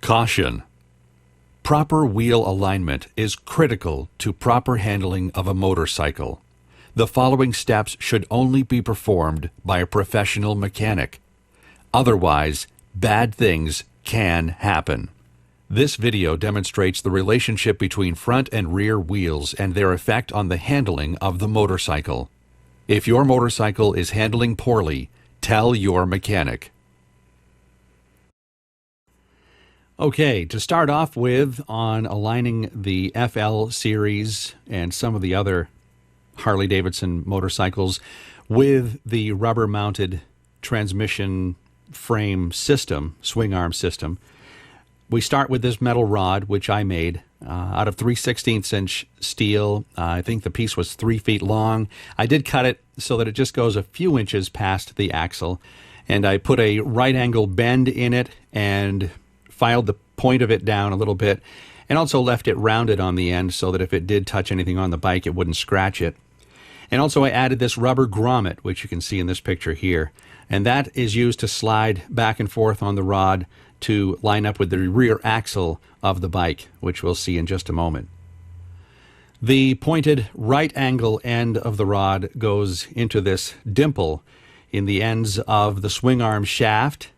Caution. Proper wheel alignment is critical to proper handling of a motorcycle. The following steps should only be performed by a professional mechanic. Otherwise, bad things can happen. This video demonstrates the relationship between front and rear wheels and their effect on the handling of the motorcycle. If your motorcycle is handling poorly, tell your mechanic. Okay, to start off with, on aligning the FL series and some of the other Harley-Davidson motorcycles with the rubber-mounted transmission frame system, swing arm system, we start with this metal rod, which I made out of 3/16 inch steel. I think the piece was 3 feet long. I did cut it so that it just goes a few inches past the axle, and I put a right angle bend in it and filed the point of it down a little bit, and also left it rounded on the end so that if it did touch anything on the bike, it wouldn't scratch it. And also I added this rubber grommet, which you can see in this picture here, and that is used to slide back and forth on the rod to line up with the rear axle of the bike, which we'll see in just a moment. The pointed right angle end of the rod goes into this dimple in the ends of the swing arm shaft,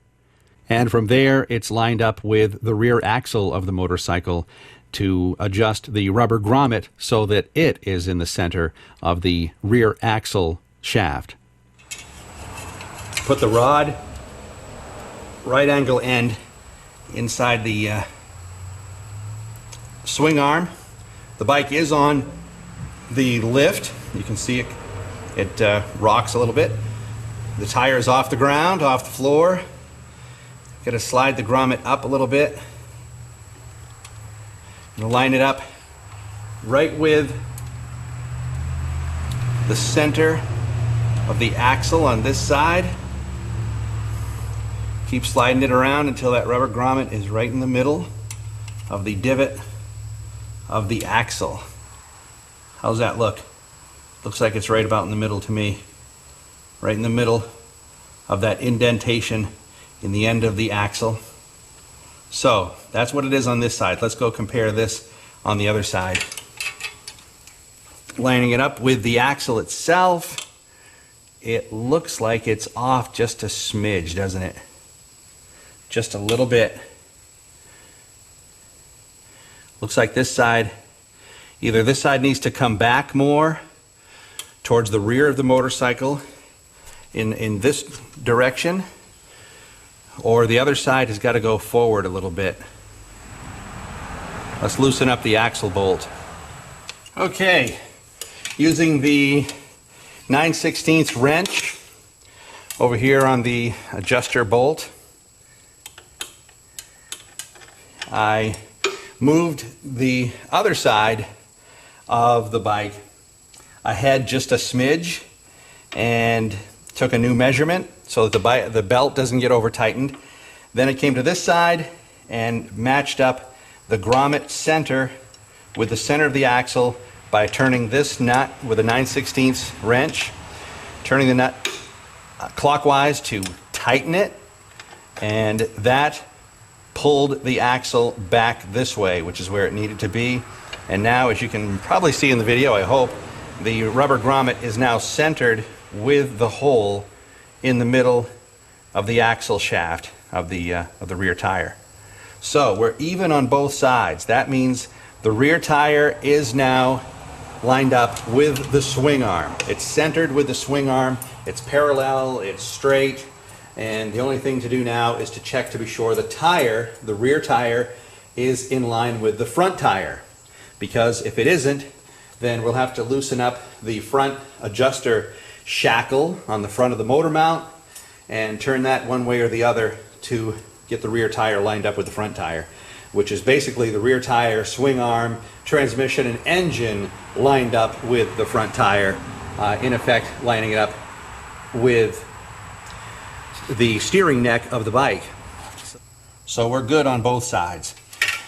and from there it's lined up with the rear axle of the motorcycle to adjust the rubber grommet so that it is in the center of the rear axle shaft. Put the rod right angle end inside the swing arm. The bike is on the lift. You can see it rocks a little bit. The tire is off the ground, off the floor. Got to slide the grommet up a little bit and line it up right with the center of the axle on this side. Keep sliding it around until that rubber grommet is right in the middle of the divot of the axle. How's that look? Looks like it's right about in the middle to me. Right in the middle of that indentation in the end of the axle. So that's what it is on this side. Let's go compare this on the other side. Lining it up with the axle itself, it looks like it's off just a smidge, doesn't it? Just a little bit. Looks like this side, either this side needs to come back more towards the rear of the motorcycle in this direction, or the other side has got to go forward a little bit. Let's loosen up the axle bolt. Okay, using the 9/16 wrench over here on the adjuster bolt, I moved the other side of the bike ahead just a smidge and took a new measurement so that the belt doesn't get over tightened. Then it came to this side and matched up the grommet center with the center of the axle by turning this nut with a 9/16 wrench, turning the nut clockwise to tighten it, and that pulled the axle back this way, which is where it needed to be. And now, as you can probably see in the video, I hope, the rubber grommet is now centered with the hole in the middle of the axle shaft of the rear tire. So we're even on both sides. That means the rear tire is now lined up with the swing arm. It's centered with the swing arm. It's parallel, it's straight, and the only thing to do now is to check to be sure the rear tire is in line with the front tire. Because if it isn't, then we'll have to loosen up the front adjuster shackle on the front of the motor mount and turn that one way or the other to get the rear tire lined up with the front tire, which is basically the rear tire, swing arm, transmission, and engine lined up with the front tire, in effect lining it up with the steering neck of the bike. So we're good on both sides.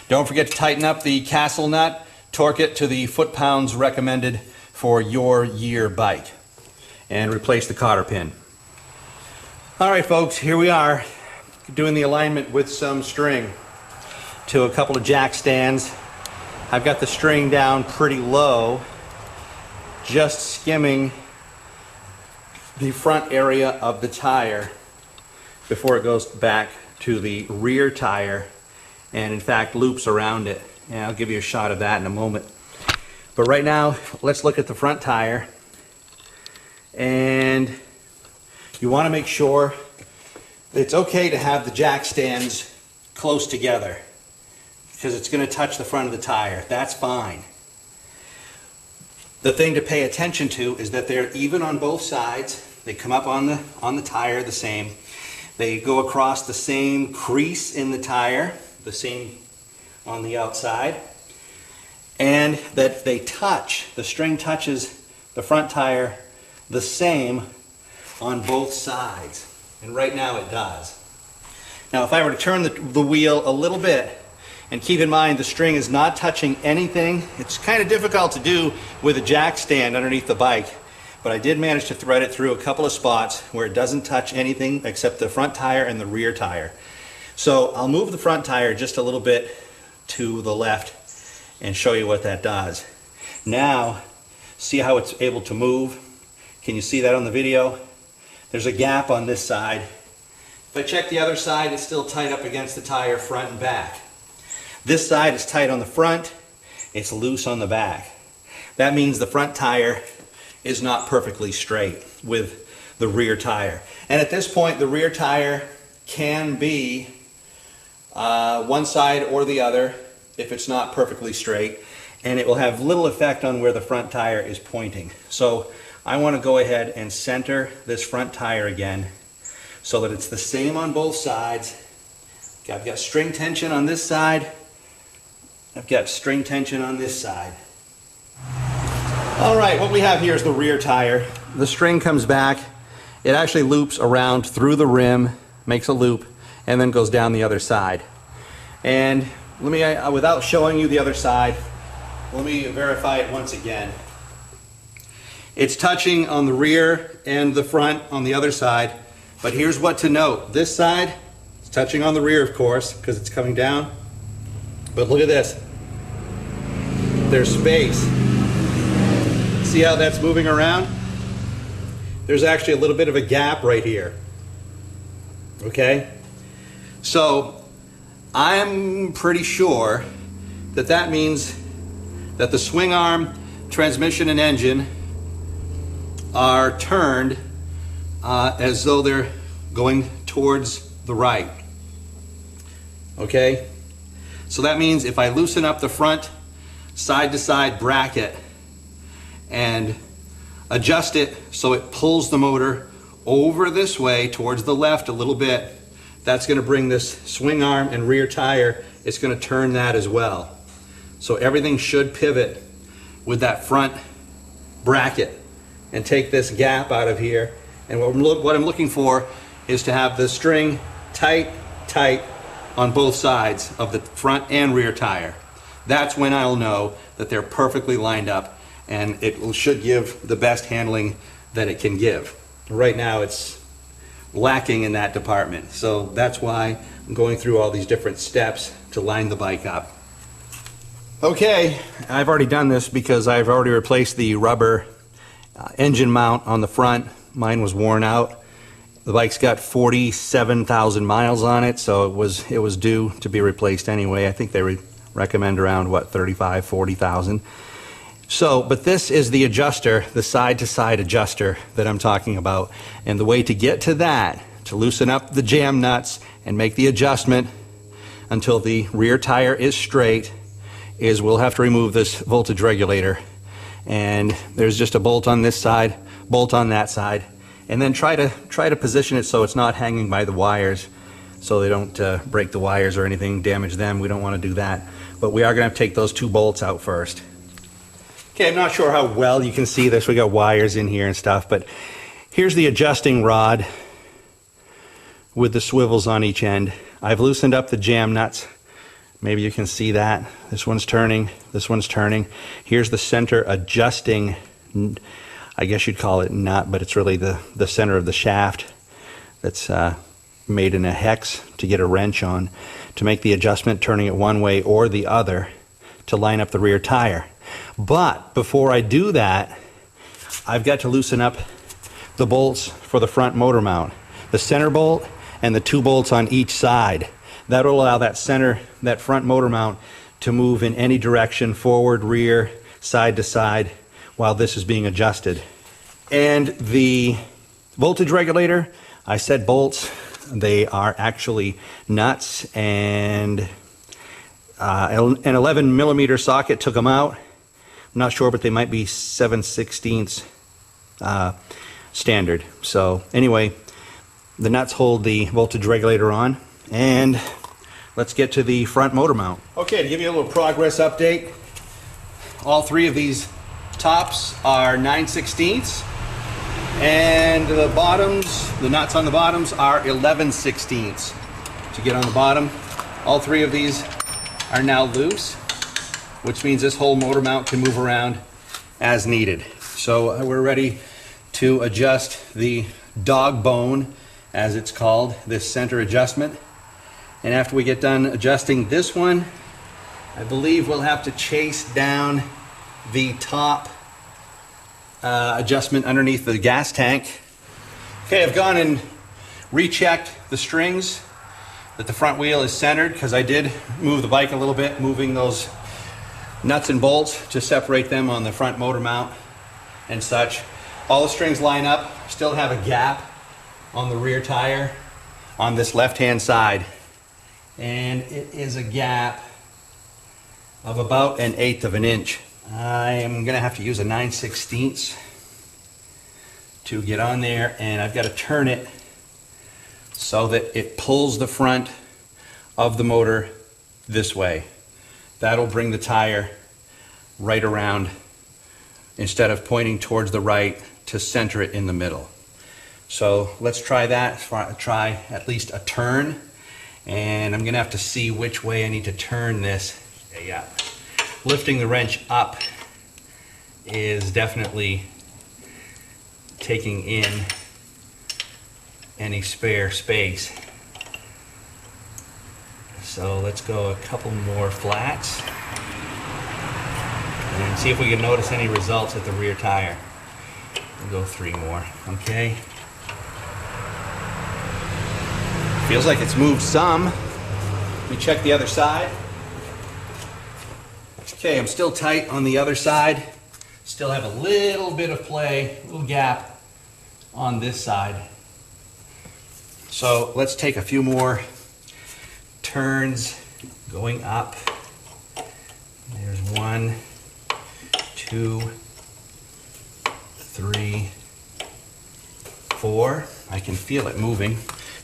Don't forget to tighten up the castle nut, torque it to the foot-pounds recommended for your year bike, and replace the cotter pin. All right, folks, here we are doing the alignment with some string. to a couple of jack stands. I've got the string down pretty low, just skimming the front area of the tire before it goes back to the rear tire and in fact loops around it. And I'll give you a shot of that in a moment. But right now, let's look at the front tire. And you want to make sure that it's okay to have the jack stands close together, because it's going to touch the front of the tire. That's fine. The thing to pay attention to is that they're even on both sides. They come up on the tire the same. They go across the same crease in the tire, the same on the outside. And that they touch, the string touches the front tire the same on both sides. And right now it does. Now if I were to turn the wheel a little bit, and keep in mind the string is not touching anything. It's kind of difficult to do with a jack stand underneath the bike, but I did manage to thread it through a couple of spots where it doesn't touch anything except the front tire and the rear tire. So I'll move the front tire just a little bit to the left and show you what that does. Now, see how it's able to move? Can you see that on the video? There's a gap on this side. If I check the other side, it's still tight up against the tire front and back. This side is tight on the front, it's loose on the back. That means the front tire is not perfectly straight with the rear tire. And at this point, the rear tire can be one side or the other if it's not perfectly straight, and it will have little effect on where the front tire is pointing. So I want to go ahead and center this front tire again so that it's the same on both sides. I've got string tension on this side. I've got string tension on this side. All right, what we have here is the rear tire. The string comes back. It actually loops around through the rim, makes a loop, and then goes down the other side. And let me, without showing you the other side, let me verify it once again. It's touching on the rear and the front on the other side, but here's what to note. This side is touching on the rear, of course, because it's coming down. But look at this. There's space. See how that's moving around? There's actually a little bit of a gap right here. Okay? So I'm pretty sure that that means that the swing arm, transmission, and engine are turned as though they're going towards the right. Okay? So that means if I loosen up the front side-to-side bracket and adjust it so it pulls the motor over this way towards the left a little bit, that's going to bring this swing arm and rear tire, it's going to turn that as well. So everything should pivot with that front bracket and take this gap out of here. And what I'm looking for is to have the string tight on both sides of the front and rear tire. That's when I'll know that they're perfectly lined up and it should give the best handling that it can give. Right now it's lacking in that department. So that's why I'm going through all these different steps to line the bike up. Okay, I've already done this because I've already replaced the rubber engine mount on the front. Mine was worn out. The bike's got 47,000 miles on it, so it was due to be replaced anyway. I think they recommend around, what, 35, 40,000. So, but this is the adjuster, the side-to-side adjuster that I'm talking about. And the way to get to that, to loosen up the jam nuts and make the adjustment until the rear tire is straight, is we'll have to remove this voltage regulator. And there's just a bolt on this side, bolt on that side. And then try to position it so it's not hanging by the wires, so they don't break the wires or anything, damage them. We don't want to do that. But we are going to have to take those two bolts out first. Okay, I'm not sure how well you can see this. We got wires in here and stuff, but here's the adjusting rod with the swivels on each end. I've loosened up the jam nuts. Maybe you can see that. This one's turning, this one's turning. Here's the center adjusting, I guess you'd call it nut, but it's really the center of the shaft that's made in a hex to get a wrench on. to make the adjustment, turning it one way or the other to line up the rear tire. But before I do that, I've got to loosen up the bolts for the front motor mount. The center bolt and the 2 bolts on each side. That'll allow that front motor mount to move in any direction, forward, rear, side to side, while this is being adjusted. And the voltage regulator, I said bolts, they are actually nuts, and an 11 millimeter socket took them out. I'm not sure, but they might be 7/16 standard. So anyway, the nuts hold the voltage regulator on, and let's get to the front motor mount. Okay, to give you a little progress update, all 3 of these tops are 9/16, and the bottoms, the nuts on the bottoms, are 11/16 to get on the bottom. All 3 of these are now loose, which means this whole motor mount can move around as needed. So we're ready to adjust the dog bone, as it's called, this center adjustment. And after we get done adjusting this one, I believe we'll have to chase down the top adjustment underneath the gas tank. Okay, I've gone and rechecked the strings, that the front wheel is centered, because I did move the bike a little bit, moving those nuts and bolts to separate them on the front motor mount and such. All the strings line up. Still have a gap on the rear tire on this left-hand side, and it is a gap of about 1/8 of an inch. I am going to have to use a 9/16 to get on there, and I've got to turn it so that it pulls the front of the motor this way. That'll bring the tire right around, instead of pointing towards the right, to center it in the middle. So let's try that, try at least a turn, and I'm gonna have to see which way I need to turn this. Yeah, lifting the wrench up is definitely taking in any spare space. So let's go a couple more flats and see if we can notice any results at the rear tire. We'll go 3 more, okay? Feels like it's moved some. Let me check the other side. Okay, I'm still tight on the other side. Still have a little bit of play, a little gap on this side. So let's take a few more turns going up. There's 1, 2, 3, 4. I can feel it moving.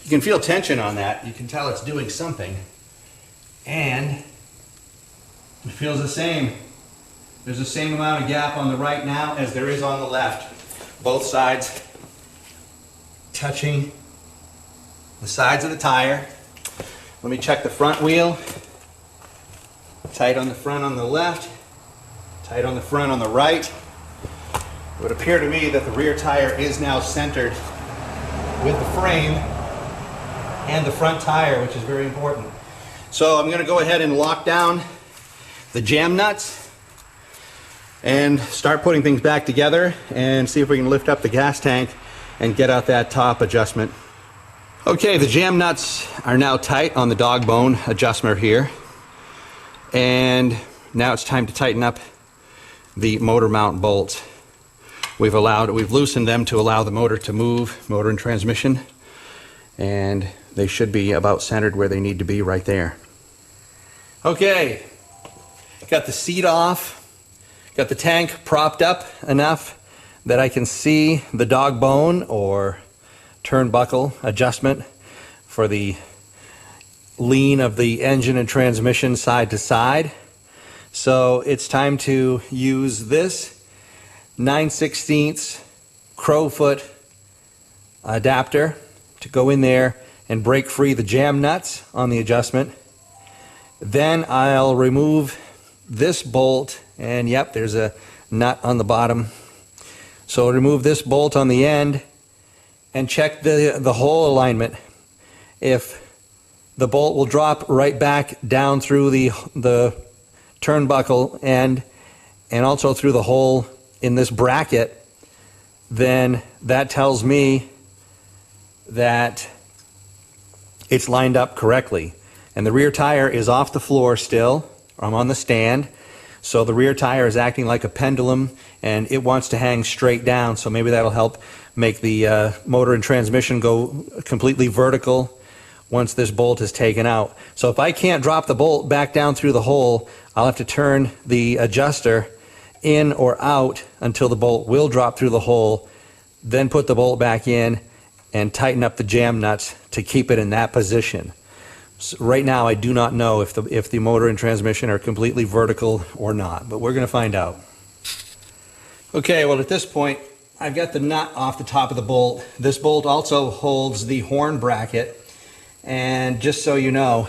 You can feel tension on that. You can tell it's doing something. And it feels the same. There's the same amount of gap on the right now as there is on the left. Both sides touching the sides of the tire. Let me check the front wheel. Tight on the front on the left, tight on the front on the right. It would appear to me that the rear tire is now centered with the frame and the front tire, which is very important. So I'm going to go ahead and lock down the jam nuts and start putting things back together and see if we can lift up the gas tank and get out that top adjustment. Okay, the jam nuts are now tight on the dog bone adjustment here, and now it's time to tighten up the motor mount bolts. We've loosened them to allow the motor to move, motor and transmission, and they should be about centered where they need to be, right there. Okay, got the seat off, got the tank propped up enough that I can see the dog bone or turnbuckle adjustment for the lean of the engine and transmission side to side. So it's time to use this 9/16 crowfoot adapter to go in there and break free the jam nuts on the adjustment. Then I'll remove this bolt, and yep, there's a nut on the bottom. So I'll remove this bolt on the end and check the hole alignment. If the bolt will drop right back down through the turnbuckle end and also through the hole in this bracket, then that tells me that it's lined up correctly. And the rear tire is off the floor still. I'm on the stand. So the rear tire is acting like a pendulum and it wants to hang straight down. So maybe that'll help make the motor and transmission go completely vertical once this bolt is taken out. So if I can't drop the bolt back down through the hole, I'll have to turn the adjuster in or out until the bolt will drop through the hole, then put the bolt back in and tighten up the jam nuts to keep it in that position. So right now I do not know if the motor and transmission are completely vertical or not, but we're going to find out. Okay, well at this point I've got the nut off the top of the bolt. This bolt also holds the horn bracket, and just so you know,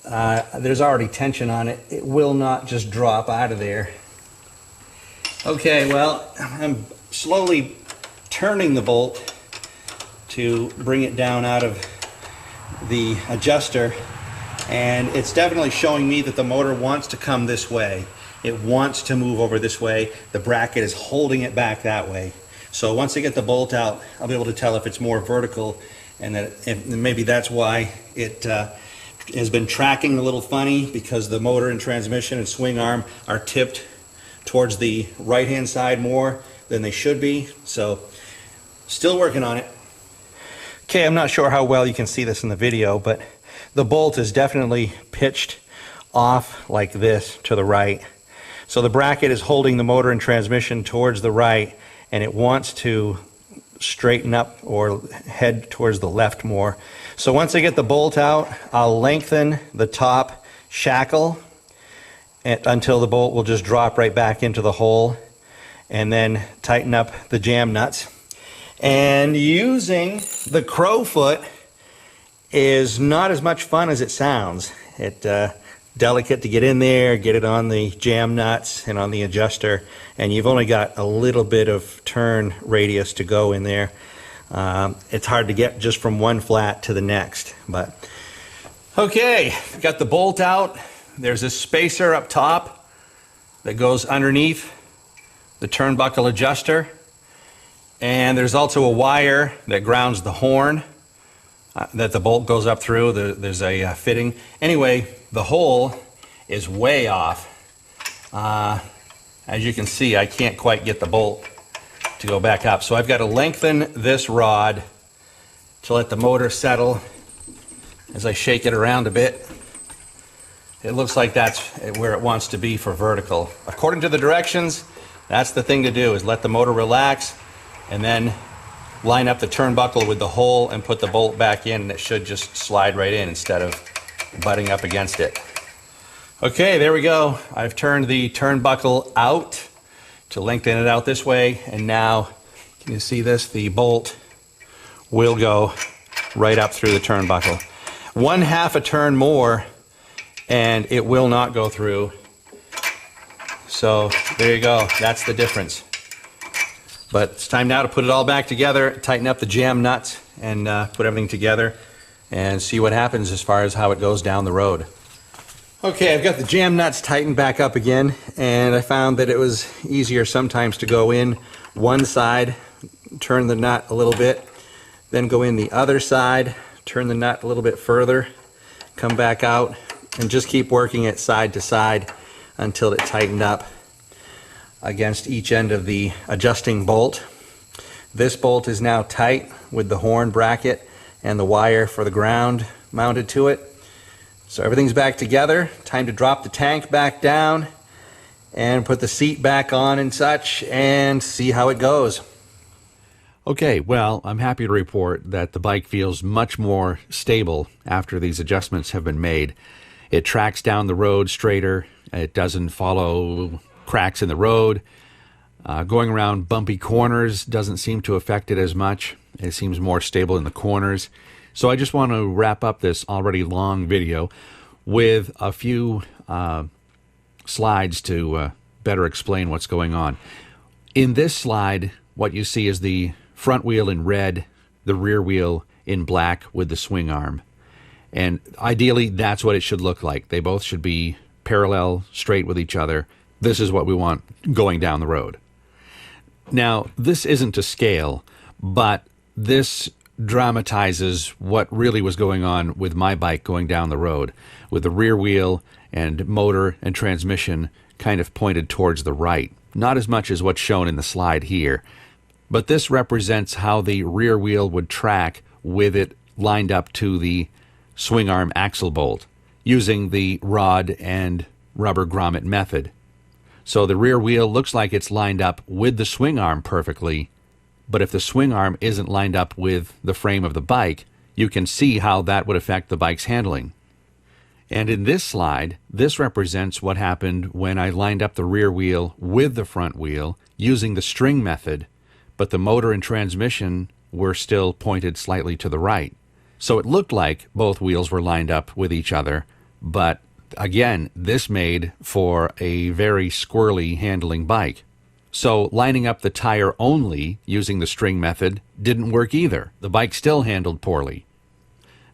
there's already tension on it. It will not just drop out of there. Okay, well, I'm slowly turning the bolt to bring it down out of the adjuster, and it's definitely showing me that the motor wants to come this way. It wants to move over this way. The bracket is holding it back that way. So once I get the bolt out, I'll be able to tell if it's more vertical, and that maybe that's why it has been tracking a little funny, because the motor and transmission and swing arm are tipped towards the right hand side more than they should be. So still working on it. Okay, I'm not sure how well you can see this in the video, but the bolt is definitely pitched off like this to the right. So the bracket is holding the motor and transmission towards the right, and it wants to straighten up or head towards the left more. So once I get the bolt out, I'll lengthen the top shackle until the bolt will just drop right back into the hole, and then tighten up the jam nuts. And using the crowfoot is not as much fun as it sounds. It's delicate to get in there, get it on the jam nuts and on the adjuster, and you've only got a little bit of turn radius to go in there. It's hard to get just from one flat to the next. But okay, got the bolt out. There's a spacer up top that goes underneath the turnbuckle adjuster. And there's also a wire that grounds the horn that the bolt goes up through. There's a fitting. Anyway, the hole is way off. As you can see, I can't quite get the bolt to go back up. So I've got to lengthen this rod to let the motor settle. As I shake it around a bit, it looks like that's where it wants to be for vertical. According to the directions, that's the thing to do, is let the motor relax and then line up the turnbuckle with the hole and put the bolt back in, and it should just slide right in instead of butting up against it. Okay, there we go. I've turned the turnbuckle out to lengthen it out this way, and now, can you see this? The bolt will go right up through the turnbuckle. 1/2 a turn more and it will not go through. So there you go, that's the difference. But it's time now to put it all back together, tighten up the jam nuts, and put everything together and see what happens as far as how it goes down the road. Okay, I've got the jam nuts tightened back up again, and I found that it was easier sometimes to go in one side, turn the nut a little bit, then go in the other side, turn the nut a little bit further, come back out, and just keep working it side to side until it tightened up against each end of the adjusting bolt. This bolt is now tight with the horn bracket and the wire for the ground mounted to it. So everything's back together. Time to drop the tank back down and put the seat back on and such and see how it goes. Okay, well, I'm happy to report that the bike feels much more stable after these adjustments have been made. It tracks down the road straighter. It doesn't follow cracks in the road. Going around bumpy corners doesn't seem to affect it as much. It seems more stable in the corners. So I just want to wrap up this already long video with a few slides to better explain what's going on. In this slide, what you see is the front wheel in red, the rear wheel in black with the swing arm. And ideally, that's what it should look like. They both should be parallel, straight with each other. This is what we want going down the road. Now, this isn't to scale, but this dramatizes what really was going on with my bike going down the road, with the rear wheel and motor and transmission kind of pointed towards the right. Not as much as what's shown in the slide here, but this represents how the rear wheel would track with it lined up to the swing arm axle bolt using the rod and rubber grommet method. So the rear wheel looks like it's lined up with the swing arm perfectly, but if the swing arm isn't lined up with the frame of the bike, you can see how that would affect the bike's handling. And in this slide, this represents what happened when I lined up the rear wheel with the front wheel using the string method, but the motor and transmission were still pointed slightly to the right. So it looked like both wheels were lined up with each other, but again, this made for a very squirrely handling bike. So lining up the tire only using the string method didn't work either. The bike still handled poorly.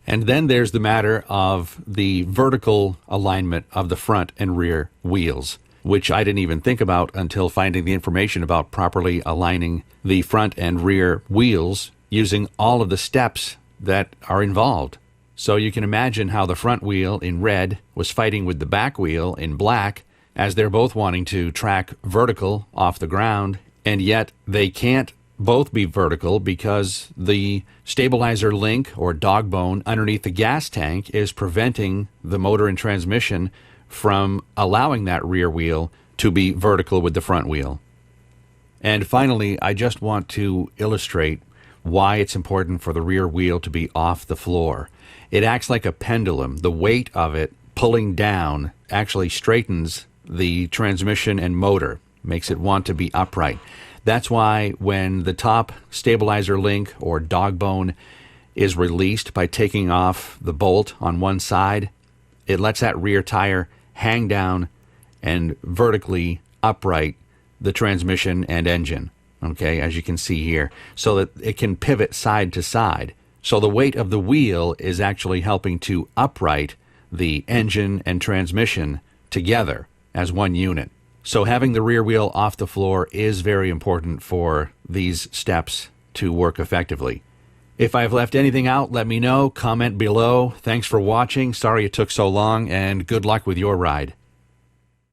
And then there's the matter of the vertical alignment of the front and rear wheels, which I didn't even think about until finding the information about properly aligning the front and rear wheels using all of the steps that are involved. So you can imagine how the front wheel in red was fighting with the back wheel in black, as they're both wanting to track vertical off the ground, and yet they can't both be vertical because the stabilizer link or dog bone underneath the gas tank is preventing the motor and transmission from allowing that rear wheel to be vertical with the front wheel. And finally, I just want to illustrate why it's important for the rear wheel to be off the floor. It acts like a pendulum. The weight of it pulling down actually straightens the transmission and motor, makes it want to be upright. That's why when the top stabilizer link or dog bone is released by taking off the bolt on one side, it lets that rear tire hang down and vertically upright the transmission and engine, okay, as you can see here, so that it can pivot side to side. So the weight of the wheel is actually helping to upright the engine and transmission together as one unit. So having the rear wheel off the floor is very important for these steps to work effectively. If I've left anything out, let me know. Comment below. Thanks for watching. Sorry it took so long, and good luck with your ride.